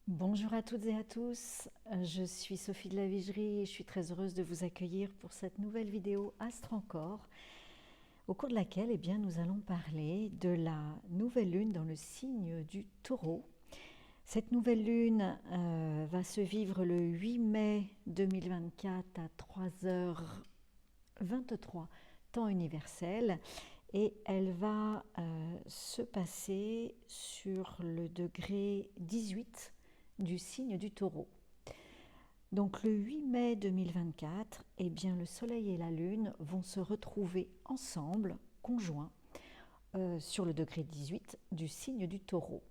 Bonjour à toutes et à tous, je suis Sophie de la Vigerie et je suis très heureuse de vous accueillir pour cette nouvelle vidéo Astre encore, au cours de laquelle nous allons parler de la nouvelle lune dans le signe du Taureau. Cette nouvelle lune va se vivre le 8 mai 2024 à 3h23 temps universel et elle va se passer sur le degré 18 du signe du Taureau. Donc le 8 mai 2024, le Soleil et la Lune vont se retrouver ensemble, conjoints, sur le degré 18 du signe du Taureau.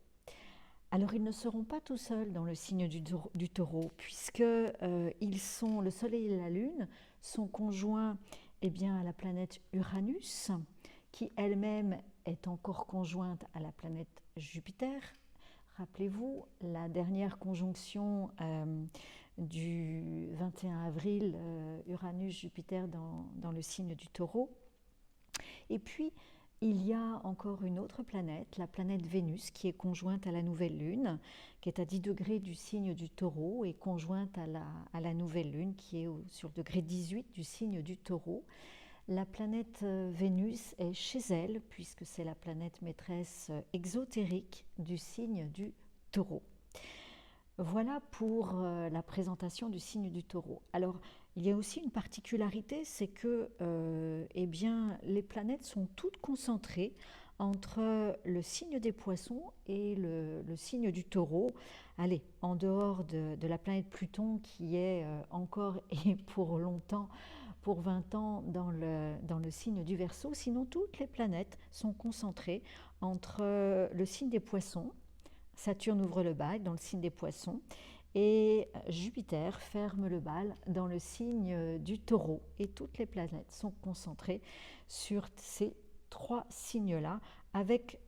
Alors ils ne seront pas tout seuls dans le signe du Taureau, puisque le Soleil et la Lune sont conjoints à la planète Uranus, qui elle-même est encore conjointe à la planète Jupiter. Rappelez-vous, la dernière conjonction du 21 avril, Uranus-Jupiter dans le signe du Taureau. Et puis, il y a encore une autre planète, la planète Vénus, qui est conjointe à la nouvelle lune, qui est à 10 degrés du signe du Taureau et conjointe à la nouvelle lune, qui est sur le degré 18 du signe du Taureau. La planète Vénus est chez elle, puisque c'est la planète maîtresse exotérique du signe du Taureau. Voilà pour la présentation du signe du Taureau. Alors, il y a aussi une particularité, c'est que les planètes sont toutes concentrées entre le signe des Poissons et le signe du Taureau. Allez, en dehors de la planète Pluton qui est encore et pour longtemps, pour 20 ans dans le signe du Verseau, sinon toutes les planètes sont concentrées entre le signe des Poissons. Saturne ouvre le bal dans le signe des Poissons et Jupiter ferme le bal dans le signe du Taureau. Et toutes les planètes sont concentrées sur ces trois signes-là, avec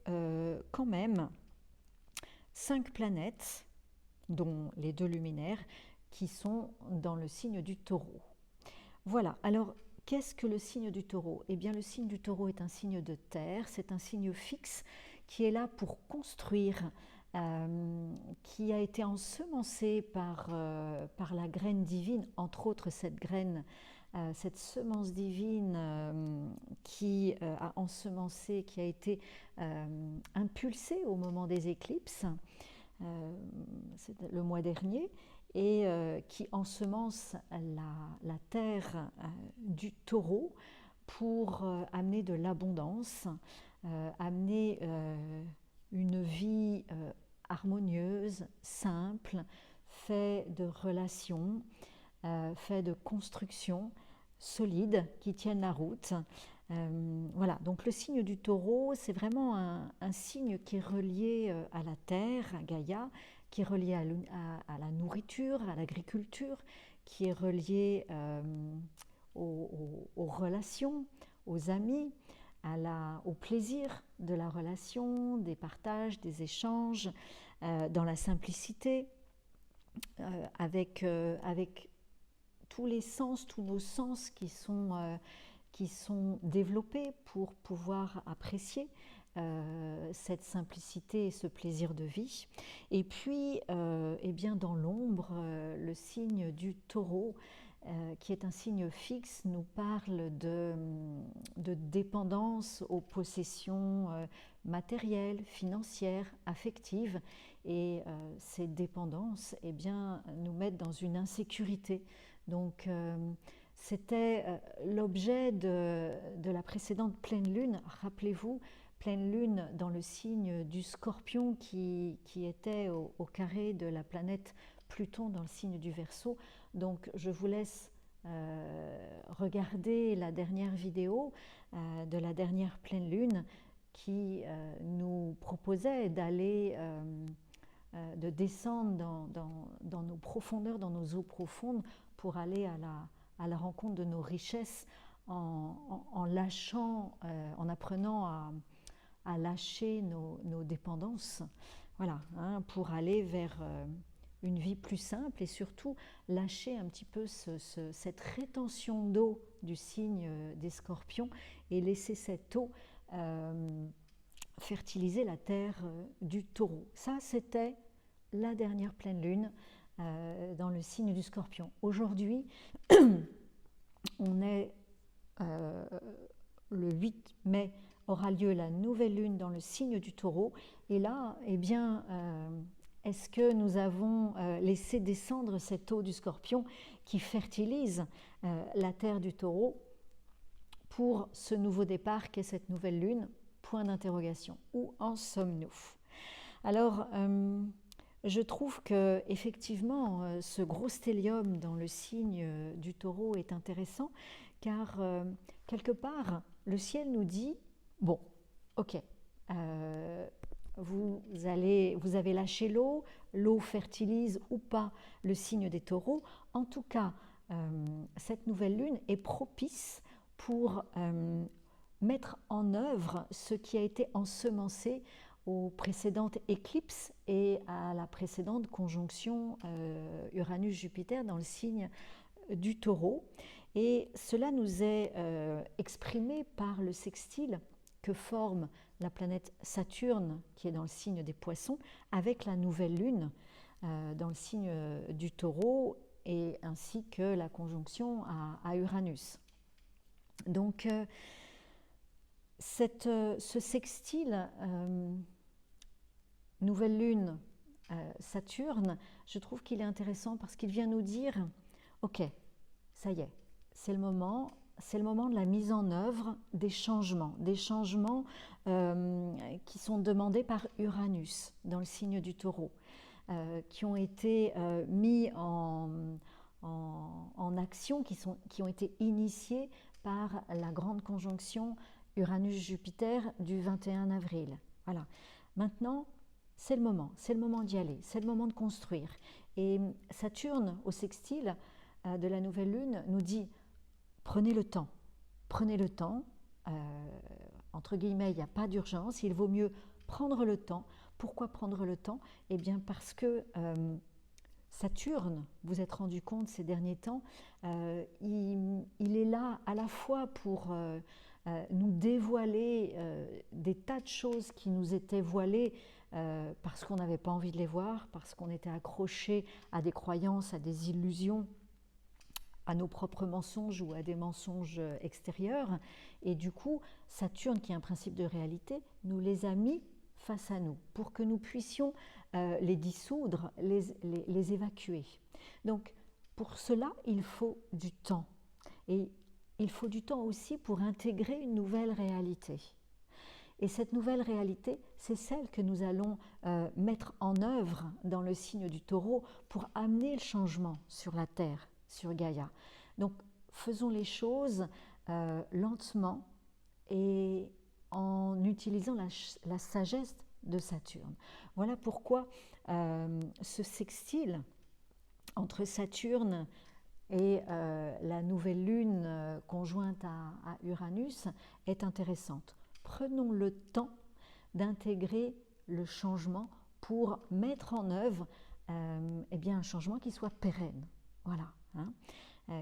quand même 5 planètes, dont les 2 luminaires, qui sont dans le signe du Taureau. Voilà, alors qu'est-ce que le signe du Taureau? Eh bien, le signe du Taureau est un signe de terre, c'est un signe fixe qui est là pour construire, qui a été ensemencé par la graine divine, entre autres cette graine, cette semence divine qui a ensemencé, qui a été impulsée au moment des éclipses, le mois dernier, et qui ensemence la terre du Taureau pour amener de l'abondance, amener une vie harmonieuse, simple, fait de relations, fait de constructions solides qui tiennent la route. Voilà, donc le signe du Taureau, c'est vraiment un signe qui est relié à la terre, à Gaïa, qui est relié à la nourriture, à l'agriculture, qui est relié aux relations, aux amis, au plaisir de la relation, des partages, des échanges, dans la simplicité, avec tous les sens, tous nos sens qui sont développés pour pouvoir apprécier cette simplicité et ce plaisir de vie. Et puis, dans l'ombre, le signe du Taureau, qui est un signe fixe, nous parle de dépendance aux possessions matérielles, financières, affectives. Et ces dépendances nous mettent dans une insécurité. Donc, c'était l'objet de la précédente pleine lune. Rappelez-vous, pleine lune dans le signe du Scorpion qui était au carré de la planète Pluton dans le signe du Verseau. Donc je vous laisse regarder la dernière vidéo de la dernière pleine lune qui nous proposait d'aller de descendre dans nos profondeurs, dans nos eaux profondes pour aller à la rencontre de nos richesses en lâchant, en apprenant à lâcher nos dépendances, voilà, hein, pour aller vers une vie plus simple et surtout lâcher un petit peu cette rétention d'eau du signe des Scorpions et laisser cette eau fertiliser la terre du Taureau. Ça, c'était la dernière pleine lune dans le signe du Scorpion. Aujourd'hui, on est le 8 mai, aura lieu la nouvelle lune dans le signe du Taureau. Et là, eh bien, est-ce que nous avons laissé descendre cette eau du Scorpion qui fertilise la terre du Taureau pour ce nouveau départ qu'est cette nouvelle lune? Point d'interrogation. Où en sommes-nous? Alors, je trouve que effectivement, ce gros stellium dans le signe du Taureau est intéressant, car quelque part, le ciel nous dit bon, ok, vous avez lâché l'eau, l'eau fertilise ou pas le signe des Taureaux. En tout cas, cette nouvelle lune est propice pour mettre en œuvre ce qui a été ensemencé aux précédentes éclipses et à la précédente conjonction Uranus-Jupiter dans le signe du Taureau. Et cela nous est exprimé par le sextile que forme la planète Saturne, qui est dans le signe des Poissons, avec la nouvelle lune dans le signe du Taureau, et ainsi que la conjonction à Uranus. Donc, ce sextile nouvelle lune Saturne, je trouve qu'il est intéressant parce qu'il vient nous dire ok, ça y est, c'est le moment de la mise en œuvre des changements qui sont demandés par Uranus dans le signe du Taureau, qui ont été mis en action, qui ont été initiés par la grande conjonction Uranus-Jupiter du 21 avril. Voilà. Maintenant, c'est le moment d'y aller, c'est le moment de construire. Et Saturne, au sextile de la nouvelle lune, nous dit prenez le temps, entre guillemets, il n'y a pas d'urgence, il vaut mieux prendre le temps. Pourquoi prendre le temps? Eh bien parce que Saturne, vous êtes rendu compte ces derniers temps, il est là à la fois pour nous dévoiler des tas de choses qui nous étaient voilées parce qu'on n'avait pas envie de les voir, parce qu'on était accroché à des croyances, à des illusions, à nos propres mensonges ou à des mensonges extérieurs. Et du coup, Saturne, qui est un principe de réalité, nous les a mis face à nous pour que nous puissions les dissoudre, les évacuer. Donc, pour cela, il faut du temps. Et il faut du temps aussi pour intégrer une nouvelle réalité. Et cette nouvelle réalité, c'est celle que nous allons mettre en œuvre dans le signe du Taureau pour amener le changement sur la Terre, sur Gaïa. Donc, faisons les choses lentement et en utilisant la sagesse de Saturne. Voilà pourquoi ce sextile entre Saturne et la nouvelle lune conjointe à Uranus est intéressante. Prenons le temps d'intégrer le changement pour mettre en œuvre eh bien, un changement qui soit pérenne, voilà, hein,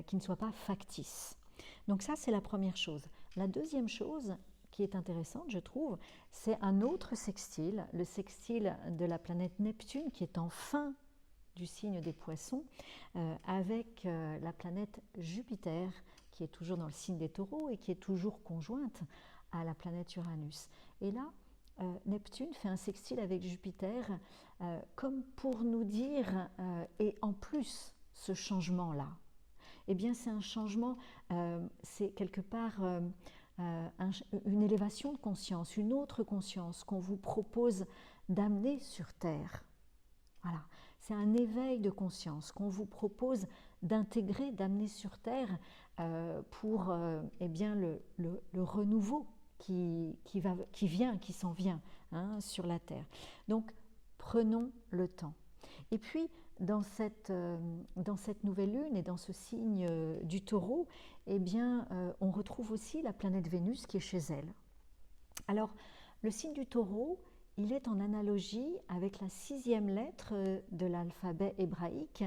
qui ne soit pas factice. Donc ça, c'est la première chose. La deuxième chose qui est intéressante, je trouve, c'est un autre sextile, le sextile de la planète Neptune, qui est en fin du signe des Poissons, avec la planète Jupiter, qui est toujours dans le signe des Taureaux et qui est toujours conjointe à la planète Uranus. Et là, Neptune fait un sextile avec Jupiter, comme pour nous dire, et en plus, ce changement-là, eh bien c'est un changement, c'est quelque part une élévation de conscience, une autre conscience qu'on vous propose d'amener sur Terre. Voilà, c'est un éveil de conscience qu'on vous propose d'intégrer, d'amener sur Terre pour eh bien, le renouveau qui s'en vient hein, sur la Terre. Donc, prenons le temps. Et puis, dans cette nouvelle lune et dans ce signe du Taureau, eh bien, on retrouve aussi la planète Vénus qui est chez elle. Alors, le signe du Taureau, il est en analogie avec la 6e lettre de l'alphabet hébraïque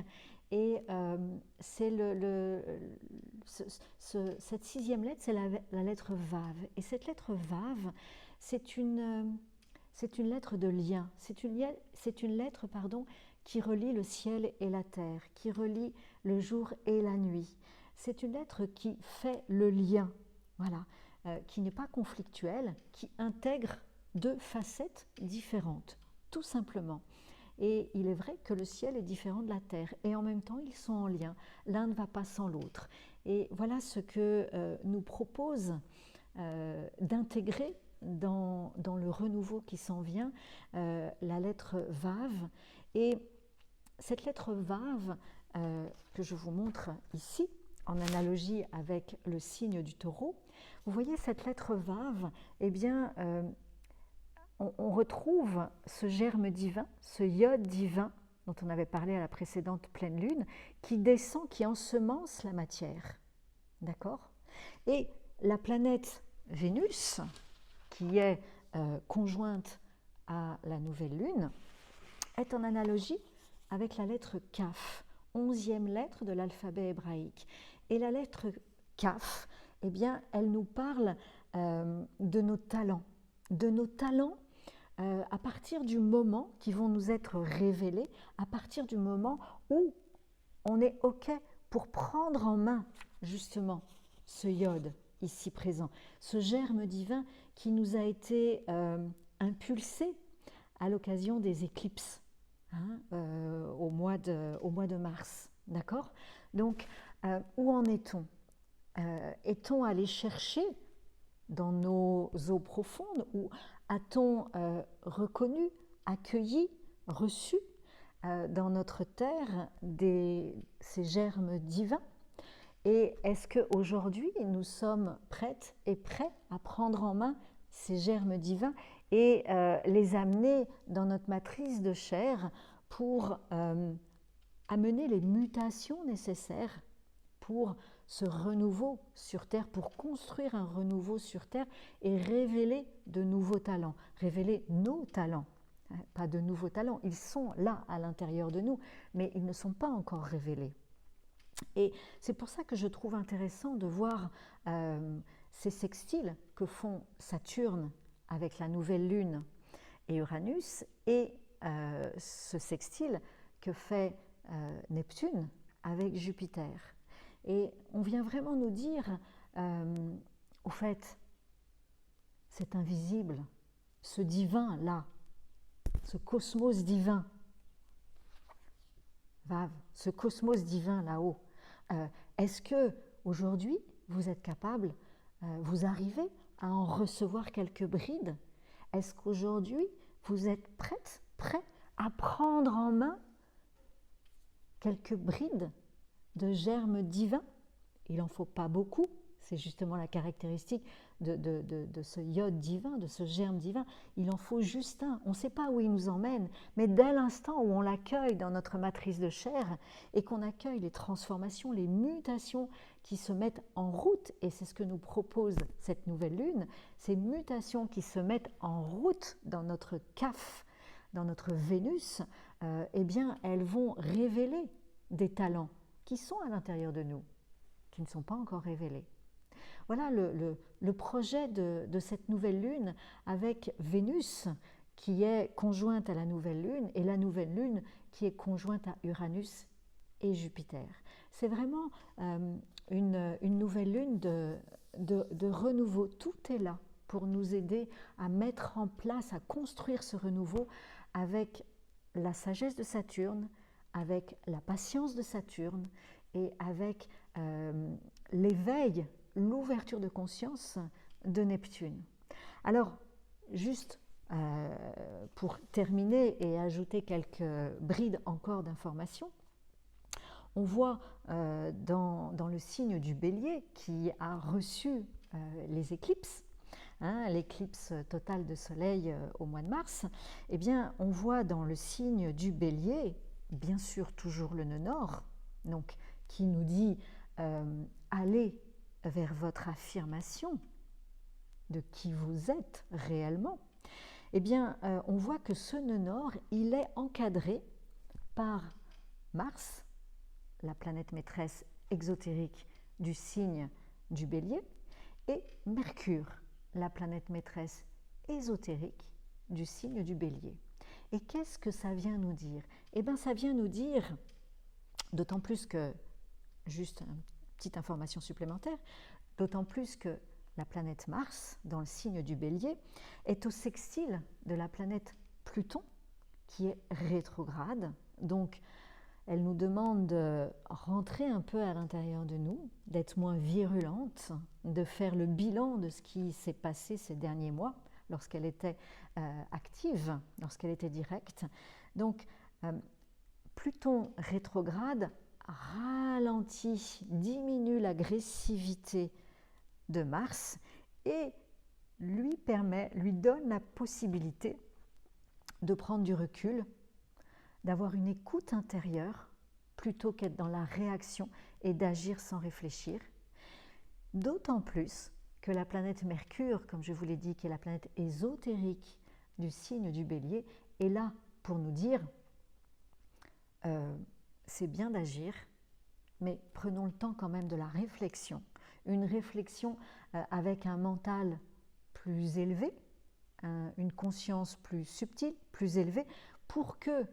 et cette 6e lettre, c'est la lettre Vav. Et cette lettre Vav, c'est une lettre de lien, c'est une lettre qui relie le ciel et la terre, qui relie le jour et la nuit. C'est une lettre qui fait le lien, voilà, qui n'est pas conflictuelle, qui intègre deux facettes différentes, tout simplement. Et il est vrai que le ciel est différent de la terre, et en même temps ils sont en lien, l'un ne va pas sans l'autre. Et voilà ce que nous propose d'intégrer dans le renouveau qui s'en vient, la lettre Vav. Et cette lettre Vav, que je vous montre ici, en analogie avec le signe du taureau, vous voyez cette lettre Vav, eh bien, on retrouve ce germe divin, ce iode divin dont on avait parlé à la précédente pleine lune, qui descend, qui ensemence la matière. D'accord ? Et la planète Vénus, qui est conjointe à la nouvelle lune, est en analogie avec la lettre Kaf, 11e lettre de l'alphabet hébraïque. Et la lettre Kaf, eh bien, elle nous parle de nos talents à partir du moment qui vont nous être révélés, à partir du moment où on est OK pour prendre en main justement ce iode ici présent, ce germe divin qui nous a été impulsé à l'occasion des éclipses au mois de mars. D'accord ? Donc, où en est-on ? Est-on allé chercher dans nos eaux profondes ou a-t-on reconnu, accueilli, reçu dans notre terre ces germes divins? Et est-ce qu'aujourd'hui, nous sommes prêtes et prêts à prendre en main ces germes divins et les amener dans notre matrice de chair pour amener les mutations nécessaires pour ce renouveau sur Terre, pour construire un renouveau sur Terre et révéler de nouveaux talents, révéler nos talents, pas de nouveaux talents, ils sont là à l'intérieur de nous, mais ils ne sont pas encore révélés. Et c'est pour ça que je trouve intéressant de voir ces sextiles que font Saturne avec la nouvelle lune et Uranus et ce sextile que fait Neptune avec Jupiter. Et on vient vraiment nous dire, au fait, c'est invisible, ce divin-là, ce cosmos divin, Vav, ce cosmos divin là-haut, est-ce que aujourd'hui vous êtes capable, vous arrivez à en recevoir quelques brides? Est-ce qu'aujourd'hui vous êtes prêt à prendre en main quelques brides de germes divins? Il n'en faut pas beaucoup, c'est justement la caractéristique de ce iode divin, de ce germe divin. Il en faut juste un. On ne sait pas où il nous emmène, mais dès l'instant où on l'accueille dans notre matrice de chair et qu'on accueille les transformations, les mutations qui se mettent en route, et c'est ce que nous propose cette nouvelle lune, ces mutations qui se mettent en route dans notre Kaf, dans notre Vénus, eh bien, elles vont révéler des talents qui sont à l'intérieur de nous, qui ne sont pas encore révélés. Voilà le projet de cette nouvelle lune avec Vénus qui est conjointe à la nouvelle lune et la nouvelle lune qui est conjointe à Uranus et Jupiter. C'est vraiment une nouvelle lune de renouveau. Tout est là pour nous aider à mettre en place, à construire ce renouveau avec la sagesse de Saturne, avec la patience de Saturne et avec l'éveil, l'ouverture de conscience de Neptune. Alors, juste pour terminer et ajouter quelques brides encore d'informations, on voit dans le signe du Bélier qui a reçu les éclipses, l'éclipse totale de soleil au mois de mars, eh bien, on voit dans le signe du Bélier, bien sûr toujours le nœud nord, donc, qui nous dit allez vers votre affirmation de qui vous êtes réellement, eh bien, on voit que ce nœud nord, il est encadré par Mars, la planète maîtresse exotérique du signe du Bélier, et Mercure, la planète maîtresse ésotérique du signe du Bélier. Et qu'est-ce que ça vient nous dire? Eh bien, ça vient nous dire, d'autant plus que, juste une petite information supplémentaire, d'autant plus que la planète Mars, dans le signe du Bélier, est au sextile de la planète Pluton, qui est rétrograde. Donc, elle nous demande de rentrer un peu à l'intérieur de nous, d'être moins virulente, de faire le bilan de ce qui s'est passé ces derniers mois, lorsqu'elle était active, lorsqu'elle était directe. Donc, Pluton rétrograde ralentit, diminue l'agressivité de Mars et lui donne la possibilité de prendre du recul, d'avoir une écoute intérieure plutôt qu'être dans la réaction et d'agir sans réfléchir. D'autant plus que la planète Mercure, comme je vous l'ai dit, qui est la planète ésotérique du signe du Bélier, est là pour nous dire c'est bien d'agir, mais prenons le temps quand même de la réflexion. Une réflexion avec un mental plus élevé, une conscience plus subtile, plus élevée, pour que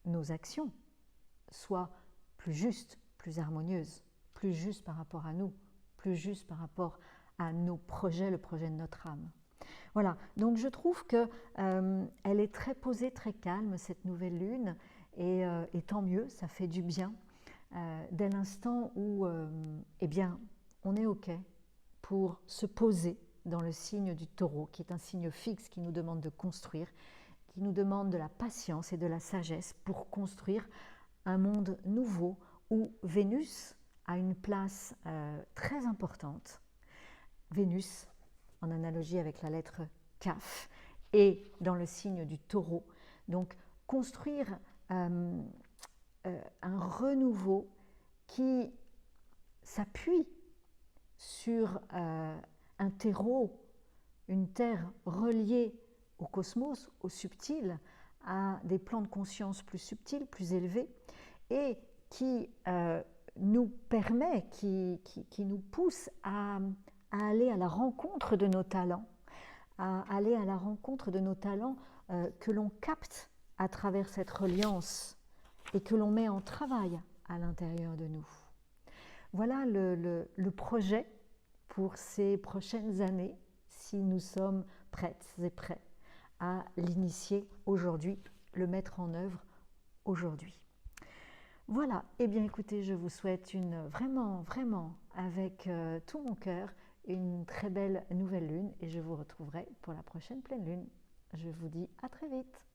nos actions soient plus justes, plus harmonieuses, plus justes par rapport à nous, plus justes par rapport à nos projets, le projet de notre âme. Voilà, donc je trouve qu'elle est très posée, très calme, cette nouvelle lune, et tant mieux, ça fait du bien. Dès l'instant où eh bien, on est OK pour se poser dans le signe du Taureau, qui est un signe fixe qui nous demande de construire, qui nous demande de la patience et de la sagesse pour construire un monde nouveau où Vénus a une place très importante. Vénus, en analogie avec la lettre Kaf, est dans le signe du Taureau. Donc, construire un renouveau qui s'appuie sur un terreau, une terre reliée au cosmos, au subtil, à des plans de conscience plus subtils, plus élevés, et qui nous permet, qui nous pousse à aller à la rencontre de nos talents, à aller à la rencontre de nos talents que l'on capte à travers cette reliance et que l'on met en travail à l'intérieur de nous. Voilà le projet pour ces prochaines années, si nous sommes prêtes et prêts à l'initier aujourd'hui, le mettre en œuvre aujourd'hui. Voilà, et bien écoutez, je vous souhaite vraiment, avec tout mon cœur, une très belle nouvelle lune et je vous retrouverai pour la prochaine pleine lune. Je vous dis à très vite.